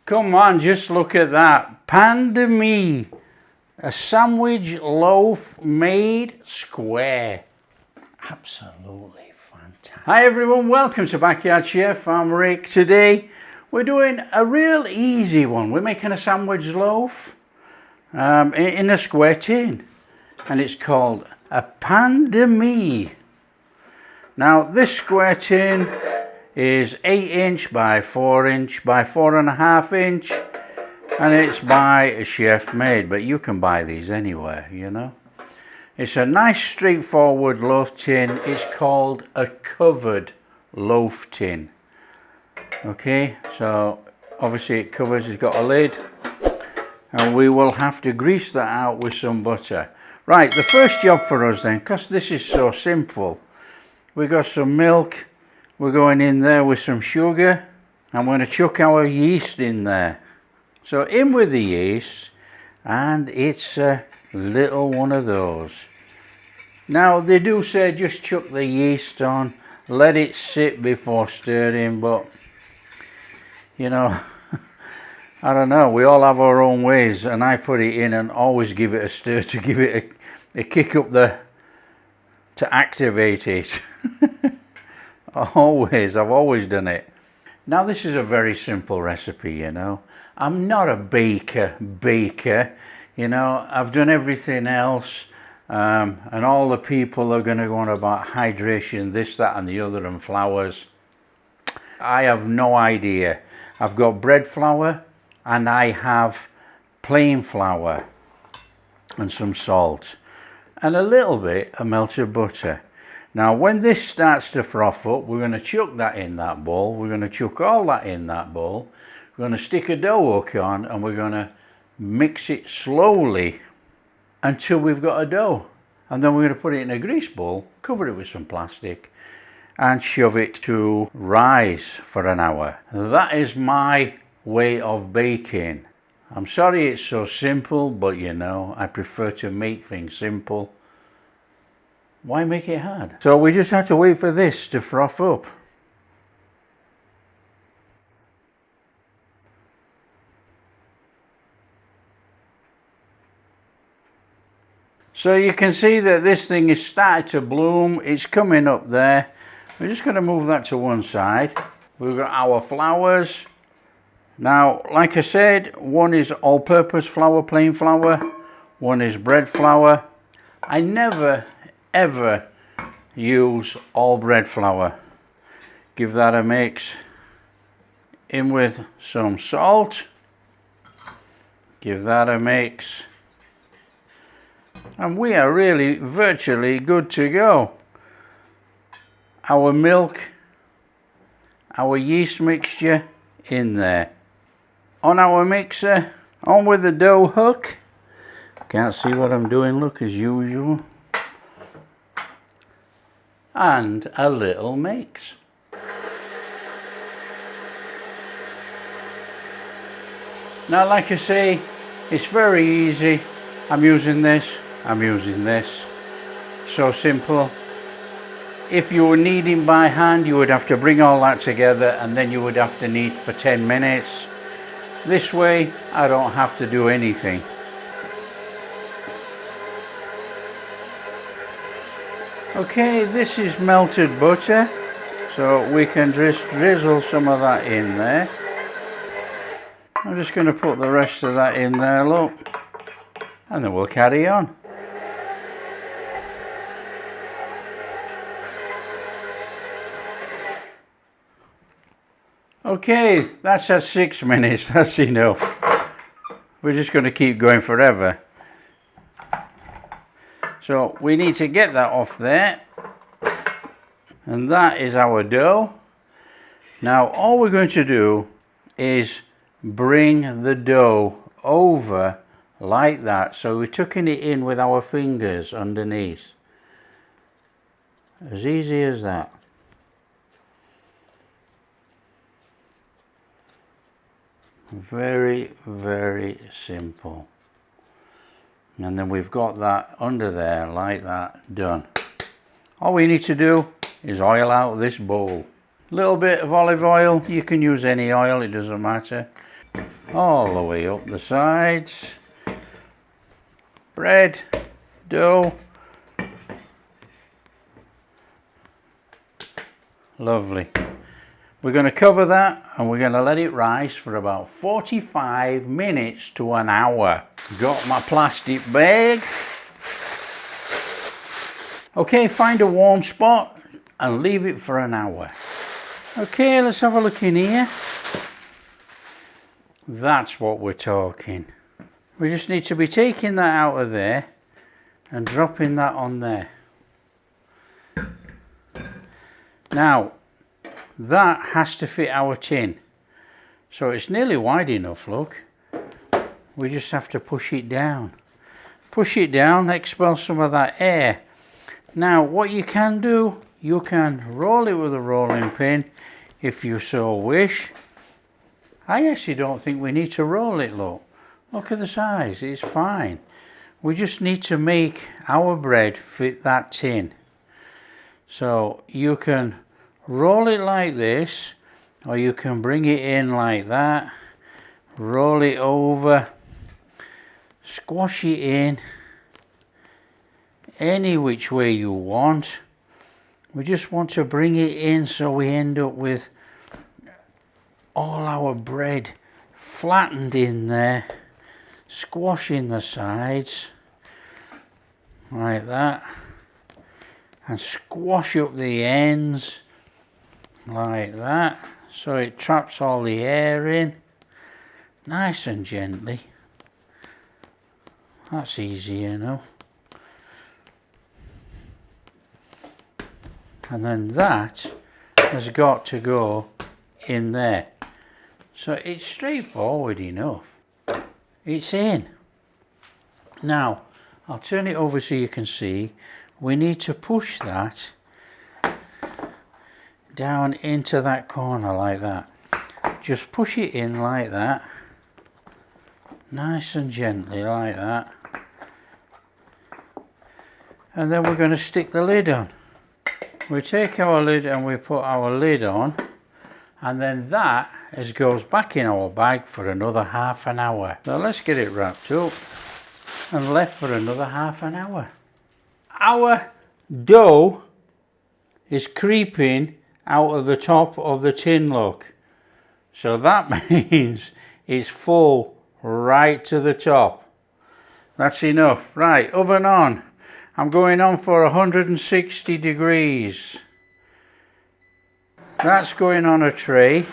Come on, just look at that. Pain de mie. A sandwich loaf made square. Absolutely fantastic. Hi everyone, welcome to Backyard Chef. I'm Rick. Today we're doing a real easy one. We're making a sandwich loaf in a square tin. And it's called a pain de mie. Now this square tin is 8 inch by 4 inch by 4.5 inch, and it's by a chef made, but you can buy these anywhere, you know. It's a nice straightforward loaf tin. It's called a covered loaf tin. Okay, so obviously it covers, it's got a lid, and we will have to grease that out with some butter. Right, the first job for us then, because this is so simple, we got some milk, we're going in there with some sugar, and we're going to chuck our yeast in there. So in with the yeast, and it's a little one of those. Now they do say just chuck the yeast on, let it sit before stirring, but you know, I don't know, we all have our own ways, and I put it in and always give it a stir to give it a kick up to activate it. I've always done it. Now this is a very simple recipe, you know. I'm not a baker, you know. I've done everything else, and all the people are going to go on about hydration, this, that and the other, and flours. I have no idea. I've got bread flour, and I have plain flour and some salt and a little bit of melted butter. Now when this starts to froth up, we're going to chuck that in that bowl. We're going to chuck all that in that bowl. We're going to stick a dough hook on, and we're going to mix it slowly until we've got a dough, and then we're going to put it in a grease bowl, cover it with some plastic, and shove it to rise for an hour. That is my way of baking. I'm sorry it's so simple, but you know, I prefer to make things simple. Why make it hard? So we just have to wait for this to froth up. So you can see that this thing is starting to bloom. It's coming up there. We're just going to move that to one side. We've got our flours. Now, like I said, one is all-purpose flour, plain flour. One is bread flour. I never, ever use all bread flour. Give that a mix. In with some salt. Give that a mix. And we are really virtually good to go. Our milk, our yeast mixture in there. On our mixer, on with the dough hook. Can't see what I'm doing, look, as usual. And a little mix. Now, like I say, it's very easy. I'm using this. So simple. If you were kneading by hand, you would have to bring all that together, and then you would have to knead for 10 minutes. This way, I don't have to do anything. Okay, this is melted butter, so we can just drizzle some of that in there. I'm just going to put the rest of that in there, look, and then we'll carry on. Okay, that's at 6 minutes, that's enough. We're just going to keep going forever. So we need to get that off there. And that is our dough. Now all we're going to do is bring the dough over like that. So we're tucking it in with our fingers underneath. As easy as that. Very, very simple. And then we've got that under there like that, done. All we need to do is oil out this bowl. A little bit of olive oil, you can use any oil, it doesn't matter. all the way up the sides. Bread, dough. Lovely. We're going to cover that and we're going to let it rise for about 45 minutes to an hour. Got my plastic bag. Okay, find a warm spot and leave it for an hour. Okay, let's have a look in here. That's what we're talking. We just need to be taking that out of there and dropping that on there. Now, that has to fit our tin. So it's nearly wide enough, look. We just have to push it down. Push it down, expel some of that air. Now, what you can do, you can roll it with a rolling pin if you so wish. I actually don't think we need to roll it, look. Look at the size, it's fine. We just need to make our bread fit that tin. So you can roll it like this, or you can bring it in like that, roll it over, squash it in, any which way you want. We just want to bring it in so we end up with all our bread flattened in there, squashing the sides like that, and squash up the ends like that, so it traps all the air in nice and gently. That's easy enough. And then that has got to go in there. So it's straightforward enough. It's in. Now, I'll turn it over so you can see. We need to push that down into that corner like that. Just push it in like that. Nice and gently like that. And then we're going to stick the lid on. We take our lid and we put our lid on, and then that goes back in our bag for another half an hour. So let's get it wrapped up and left for another half an hour. Our dough is creeping out of the top of the tin, look. So that means it's full right to the top. That's enough. Right, oven on. I'm going on for 160 degrees. That's going on a tray.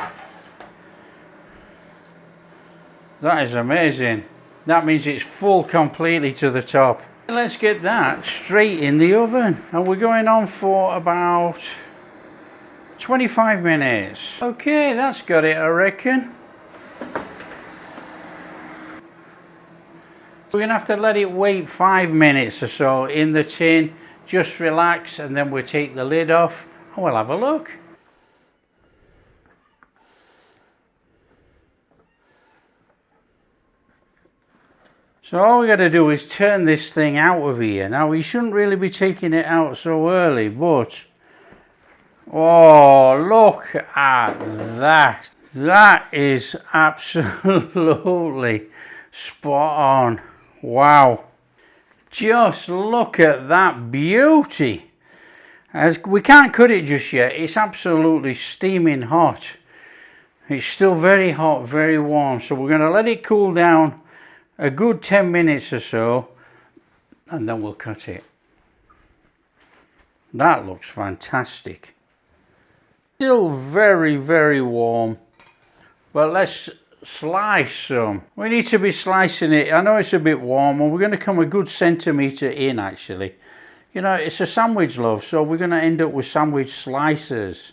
That is amazing. That means it's full completely to the top. Let's get that straight in the oven. And we're going on for about 25 minutes. Okay, that's got it, I reckon. We're going to have to let it wait 5 minutes or so in the tin. Just relax, and then we'll take the lid off and we'll have a look. So all we got to do is turn this thing out of here. Now, we shouldn't really be taking it out so early, but oh, look at that. That is absolutely spot on. Wow. Just look at that beauty. As we can't cut it just yet. It's absolutely steaming hot. It's still very hot, very warm. So we're going to let it cool down a good 10 minutes or so, and then we'll cut it. That looks fantastic. Still very, very warm. But let's slice some. We need to be slicing it. I know it's a bit warm, and we're going to come a good centimetre in actually. You know, it's a sandwich loaf, so we're going to end up with sandwich slices.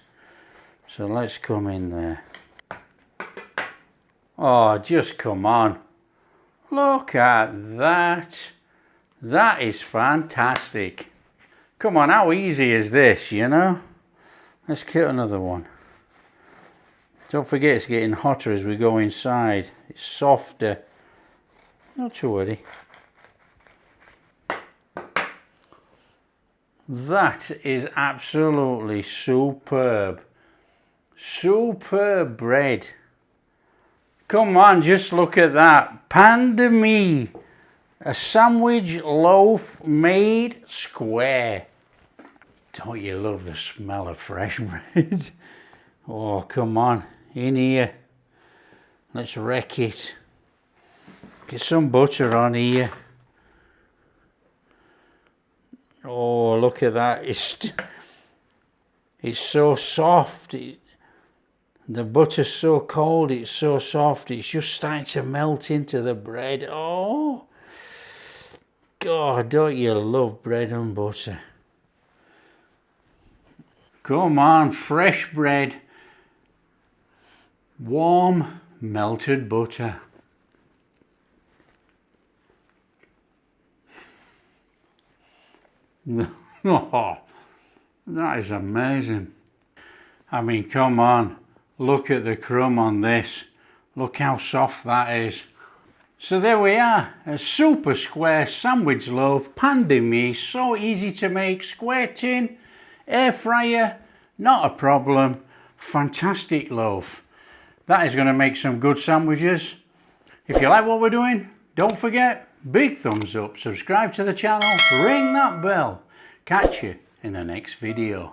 So let's come in there. Oh, just come on. Look at that. That is fantastic. Come on, how easy is this, you know? Let's cut another one. Don't forget it's getting hotter as we go inside. It's softer. Not to worry. That is absolutely superb. Superb bread. come on, just look at that. Pan de mie. A sandwich loaf made square. Don't you love the smell of fresh bread? Oh, come on, in here. Let's wreck it. Get some butter on here. Oh, look at that. It's so soft. The butter's so cold, it's so soft. It's just starting to melt into the bread. Oh, God, don't you love bread and butter? Come on, fresh bread. Warm, melted butter. Oh, that is amazing. I mean, come on. Look at the crumb on this. Look how soft that is. So there we are, a super square sandwich loaf, pan de mie, so easy to make, square tin, air fryer, not a problem, fantastic loaf. That is going to make some good sandwiches. If you like what we're doing, don't forget, big thumbs up, subscribe to the channel, ring that bell. Catch you in the next video.